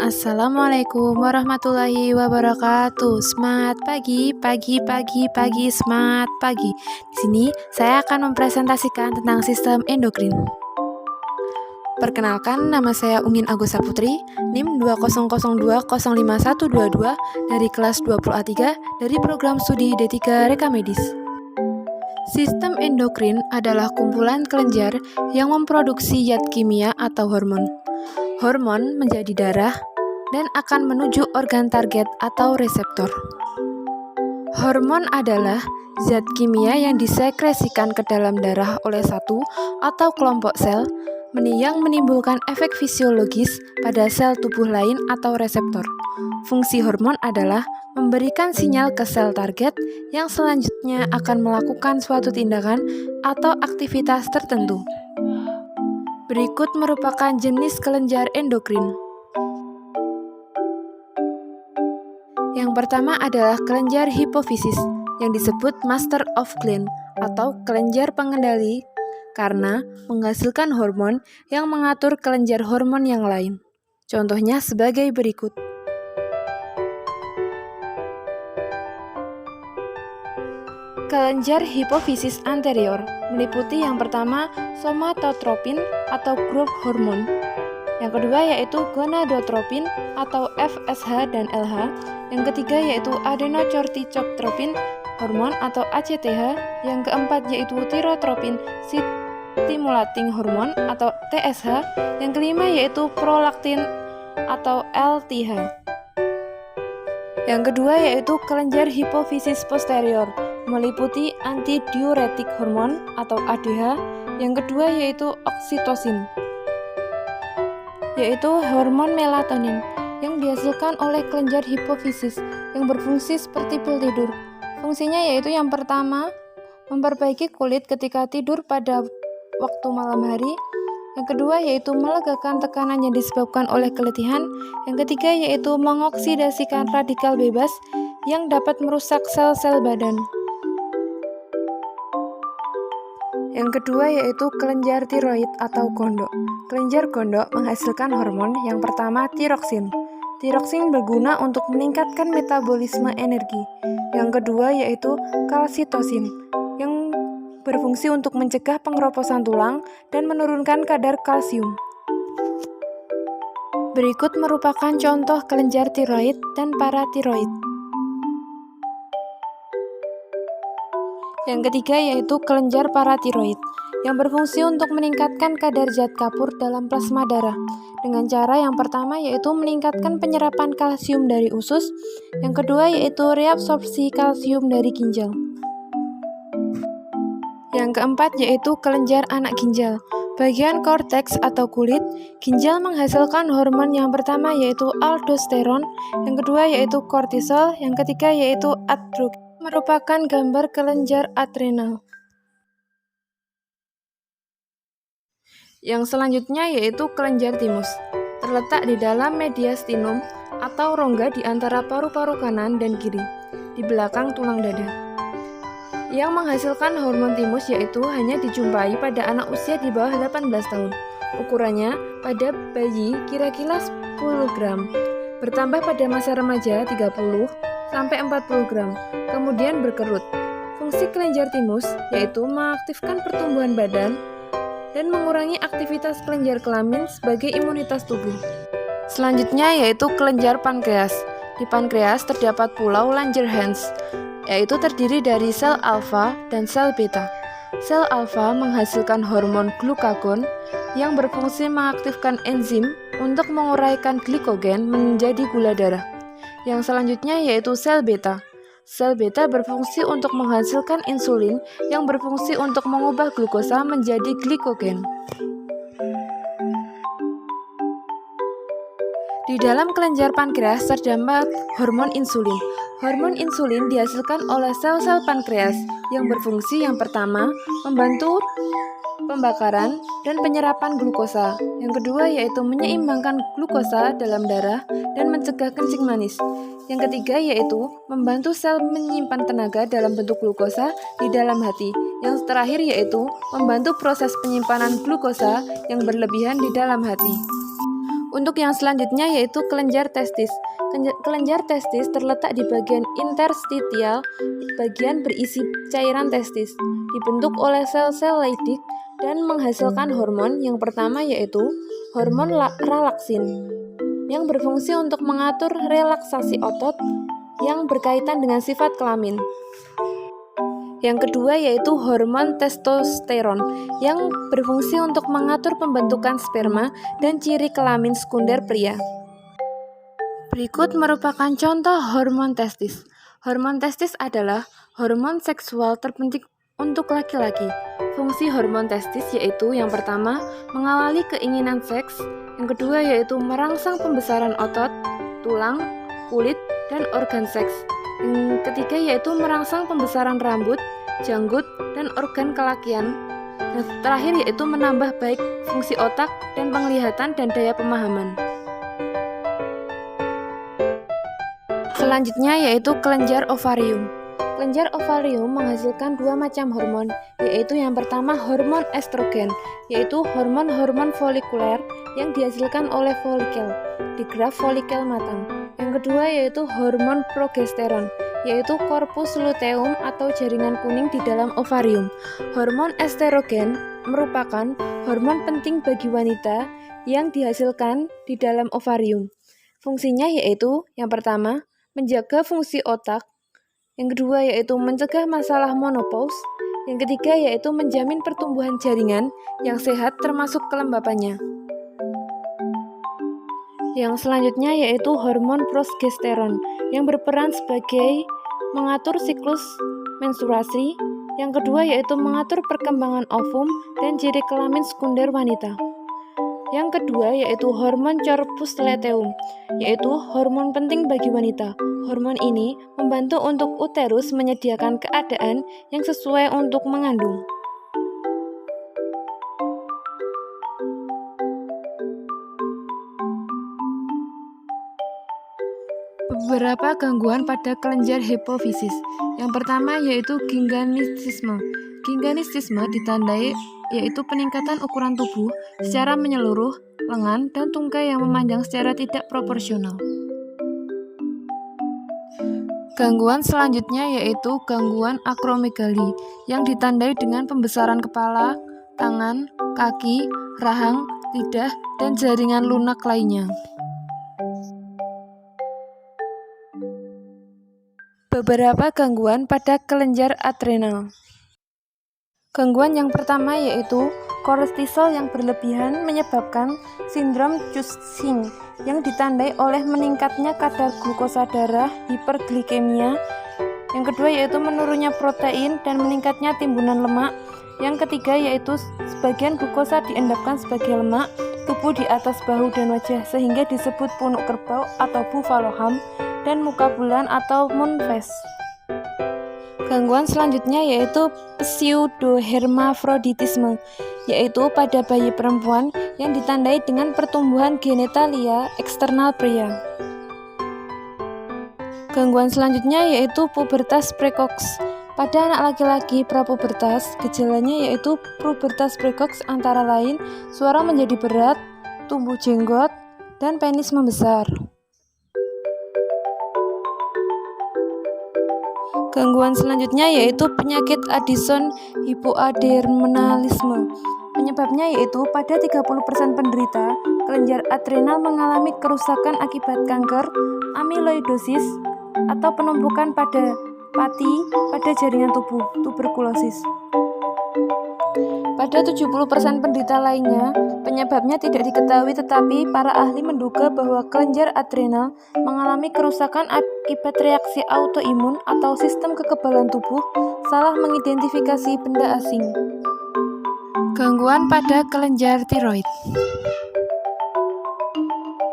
Assalamualaikum warahmatullahi wabarakatuh. Semangat pagi, semangat pagi. Di sini saya akan mempresentasikan tentang sistem endokrin. Perkenalkan, nama saya Ungin Agusta Putri, NIM 200205122 dari kelas 20A3 dari program studi D3 Reka Medis. Sistem endokrin adalah kumpulan kelenjar yang memproduksi zat kimia atau hormon. Hormon menjadi darah dan akan menuju organ target atau reseptor. Hormon adalah zat kimia yang disekresikan ke dalam darah oleh satu atau kelompok sel yang menimbulkan efek fisiologis pada sel tubuh lain atau reseptor. Fungsi hormon adalah memberikan sinyal ke sel target yang selanjutnya akan melakukan suatu tindakan atau aktivitas tertentu. Berikut merupakan jenis kelenjar endokrin. Yang pertama adalah kelenjar hipofisis yang disebut master of gland atau kelenjar pengendali karena menghasilkan hormon yang mengatur kelenjar hormon yang lain. Contohnya sebagai berikut. Kelenjar hipofisis anterior meliputi yang pertama somatotropin atau growth hormone, yang kedua yaitu gonadotropin atau FSH dan LH, yang ketiga yaitu adenocorticotropin hormone atau ACTH, yang keempat yaitu tyrotropin stimulating hormone atau TSH, yang kelima yaitu prolaktin atau LTH. Yang kedua yaitu kelenjar hipofisis posterior meliputi antidiuretik hormone atau ADH, yang kedua yaitu oksitosin, yaitu hormon melatonin yang dihasilkan oleh kelenjar hipofisis yang berfungsi seperti pil tidur. Fungsinya yaitu yang pertama, memperbaiki kulit ketika tidur pada waktu malam hari. Yang kedua yaitu melegakan tekanan yang disebabkan oleh keletihan. Yang ketiga yaitu mengoksidasikan radikal bebas yang dapat merusak sel-sel badan. Yang kedua yaitu kelenjar tiroid atau gondok. Kelenjar gondok menghasilkan hormon yang pertama tiroksin. Tiroksin berguna untuk meningkatkan metabolisme energi. Yang kedua yaitu kalsitosin yang berfungsi untuk mencegah pengeroposan tulang dan menurunkan kadar kalsium. Berikut merupakan contoh kelenjar tiroid dan paratiroid. Yang ketiga yaitu kelenjar paratiroid yang berfungsi untuk meningkatkan kadar zat kapur dalam plasma darah dengan cara yang pertama yaitu meningkatkan penyerapan kalsium dari usus, yang kedua yaitu reabsorpsi kalsium dari ginjal. Yang keempat yaitu kelenjar anak ginjal. Bagian korteks atau kulit ginjal menghasilkan hormon yang pertama yaitu aldosteron, yang kedua yaitu kortisol, yang ketiga yaitu androgen. Merupakan gambar kelenjar adrenal. Yang selanjutnya yaitu kelenjar timus. Terletak di dalam mediastinum atau rongga di antara paru-paru kanan dan kiri, di belakang tulang dada. Yang menghasilkan hormon timus yaitu hanya dijumpai pada anak usia di bawah 18 tahun. Ukurannya pada bayi kira-kira 10 gram. Bertambah pada masa remaja 30 sampai 40 gram, kemudian berkerut. Fungsi kelenjar timus yaitu mengaktifkan pertumbuhan badan dan mengurangi aktivitas kelenjar kelamin sebagai imunitas tubuh. Selanjutnya yaitu kelenjar pankreas. Di pankreas terdapat pulau Langerhans, yaitu terdiri dari sel alfa dan sel beta. Sel alfa menghasilkan hormon glukagon yang berfungsi mengaktifkan enzim untuk menguraikan glikogen menjadi gula darah. Yang selanjutnya yaitu sel beta. Sel beta berfungsi untuk menghasilkan insulin yang berfungsi untuk mengubah glukosa menjadi glikogen. Di dalam kelenjar pankreas terdapat hormon insulin. Hormon insulin dihasilkan oleh sel-sel pankreas yang berfungsi yang pertama membantu pembakaran dan penyerapan glukosa. Yang kedua yaitu menyeimbangkan glukosa dalam darah dan mencegah kencing manis. Yang ketiga yaitu membantu sel menyimpan tenaga dalam bentuk glukosa di dalam hati. Yang terakhir yaitu membantu proses penyimpanan glukosa yang berlebihan di dalam hati. Untuk yang selanjutnya yaitu kelenjar testis. Kelenjar testis terletak di bagian interstitial, bagian berisi cairan testis, dibentuk oleh sel-sel Leydig dan menghasilkan hormon. Yang pertama yaitu hormon relaksin, yang berfungsi untuk mengatur relaksasi otot yang berkaitan dengan sifat kelamin. Yang kedua yaitu hormon testosteron, yang berfungsi untuk mengatur pembentukan sperma dan ciri kelamin sekunder pria. Berikut merupakan contoh hormon testis. Hormon testis adalah hormon seksual terpenting untuk laki-laki. Fungsi hormon testis yaitu yang pertama, mengawali keinginan seks, yang kedua yaitu merangsang pembesaran otot, tulang, kulit, dan organ seks. Yang ketiga yaitu merangsang pembesaran rambut, janggut, dan organ kelakian. Dan terakhir yaitu menambah baik fungsi otak dan penglihatan dan daya pemahaman. Selanjutnya yaitu kelenjar ovarium. Kelenjar ovarium menghasilkan dua macam hormon, yaitu yang pertama hormon estrogen, yaitu hormon-hormon folikuler yang dihasilkan oleh folikel di graf folikel matang. Yang kedua yaitu hormon progesteron, yaitu korpus luteum atau jaringan kuning di dalam ovarium. Hormon estrogen merupakan hormon penting bagi wanita yang dihasilkan di dalam ovarium. Fungsinya yaitu yang pertama, menjaga fungsi otak, yang kedua yaitu mencegah masalah menopause, yang ketiga yaitu menjamin pertumbuhan jaringan yang sehat termasuk kelembapannya. Yang selanjutnya yaitu hormon progesteron yang berperan sebagai mengatur siklus menstruasi, yang kedua yaitu mengatur perkembangan ovum dan ciri kelamin sekunder wanita. Yang kedua yaitu hormon corpus luteum, yaitu hormon penting bagi wanita. Hormon ini membantu untuk uterus menyediakan keadaan yang sesuai untuk mengandung. Beberapa gangguan pada kelenjar hipofisis. Yang pertama yaitu ginginistisme. Ginginistisme ditandai yaitu peningkatan ukuran tubuh secara menyeluruh, lengan, dan tungkai yang memanjang secara tidak proporsional. Gangguan selanjutnya yaitu gangguan akromegali yang ditandai dengan pembesaran kepala, tangan, kaki, rahang, lidah, dan jaringan lunak lainnya. Beberapa gangguan pada kelenjar adrenal. Gangguan yang pertama yaitu kortisol yang berlebihan menyebabkan sindrom Cushing yang ditandai oleh meningkatnya kadar glukosa darah, hiperglikemia. Yang kedua yaitu menurunnya protein dan meningkatnya timbunan lemak. Yang ketiga yaitu sebagian glukosa diendapkan sebagai lemak tubuh di atas bahu dan wajah sehingga disebut punuk kerbau atau buffalo hump dan muka bulan atau moon face. Gangguan selanjutnya yaitu pseudohermafroditisme, yaitu pada bayi perempuan yang ditandai dengan pertumbuhan genitalia eksternal pria. Gangguan selanjutnya yaitu pubertas precox. Pada anak laki-laki prapubertas, gejalanya yaitu pubertas precox antara lain suara menjadi berat, tumbuh jenggot, dan penis membesar. Gangguan selanjutnya yaitu penyakit Addison hypoadrenalisme. Penyebabnya yaitu pada 30% penderita kelenjar adrenal mengalami kerusakan akibat kanker, amyloidosis, atau penumpukan pada pati pada jaringan tubuh, tuberkulosis. Pada 70% penderita lainnya, penyebabnya tidak diketahui tetapi para ahli menduga bahwa kelenjar adrenal mengalami kerusakan akibat reaksi autoimun atau sistem kekebalan tubuh salah mengidentifikasi benda asing. Gangguan pada kelenjar tiroid.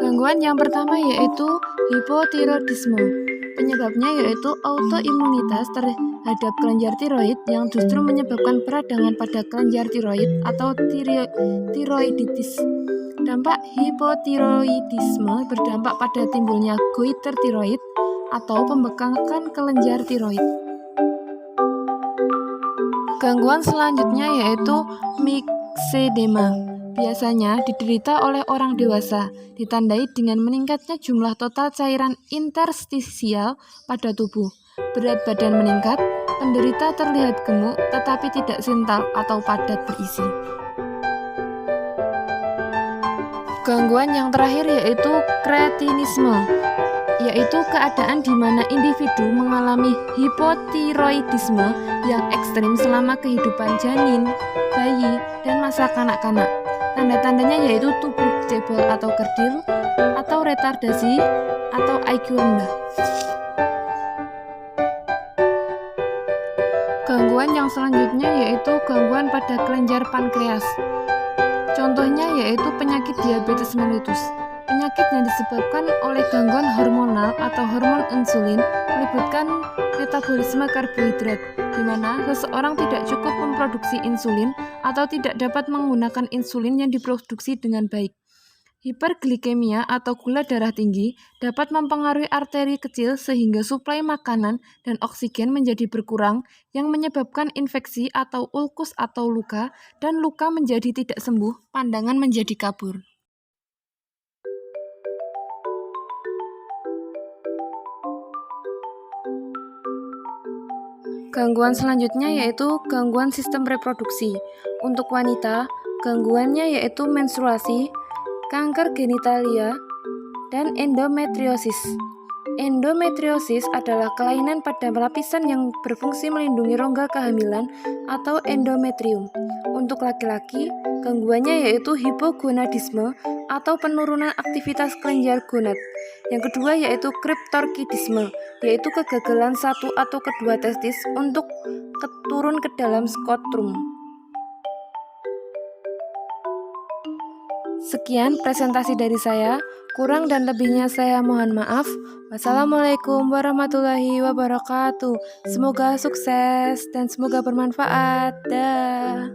Gangguan yang pertama yaitu hipotiroidisme. Penyebabnya yaitu autoimunitas terhadap kelenjar tiroid yang justru menyebabkan peradangan pada kelenjar tiroid atau tiroiditis. Dampak hipotiroidisme berdampak pada timbulnya goiter tiroid atau pembengkakan kelenjar tiroid. Gangguan selanjutnya yaitu myxedema. Biasanya diderita oleh orang dewasa, ditandai dengan meningkatnya jumlah total cairan interstisial pada tubuh. Berat badan meningkat, penderita terlihat gemuk tetapi tidak sintal atau padat berisi. Gangguan yang terakhir yaitu kretinisme, yaitu keadaan di mana individu mengalami hipotiroidisme yang ekstrim selama kehidupan janin, bayi, dan masa kanak-kanak. Tanda-tandanya yaitu tubuh cebol atau kerdil, atau retardasi, atau IQ rendah. Gangguan yang selanjutnya yaitu gangguan pada kelenjar pankreas. Contohnya yaitu penyakit diabetes mellitus. Penyakit yang disebabkan oleh gangguan hormonal atau hormon insulin melibatkan metabolisme karbohidrat, di mana seseorang tidak cukup memproduksi insulin atau tidak dapat menggunakan insulin yang diproduksi dengan baik. Hiperglikemia atau gula darah tinggi dapat mempengaruhi arteri kecil sehingga suplai makanan dan oksigen menjadi berkurang yang menyebabkan infeksi atau ulkus atau luka, dan luka menjadi tidak sembuh, pandangan menjadi kabur. Gangguan selanjutnya yaitu gangguan sistem reproduksi. Untuk wanita, gangguannya yaitu menstruasi, kanker genitalia, dan endometriosis. Endometriosis adalah kelainan pada lapisan yang berfungsi melindungi rongga kehamilan atau endometrium. Untuk laki-laki, gangguannya yaitu hipogonadisme atau penurunan aktivitas kelenjar gonad. Yang kedua yaitu kriptorkidisme, yaitu kegagalan satu atau kedua testis untuk turun ke dalam skotrum. Sekian presentasi dari saya, kurang dan lebihnya saya mohon maaf. Wassalamualaikum warahmatullahi wabarakatuh. Semoga sukses dan semoga bermanfaat. Dah.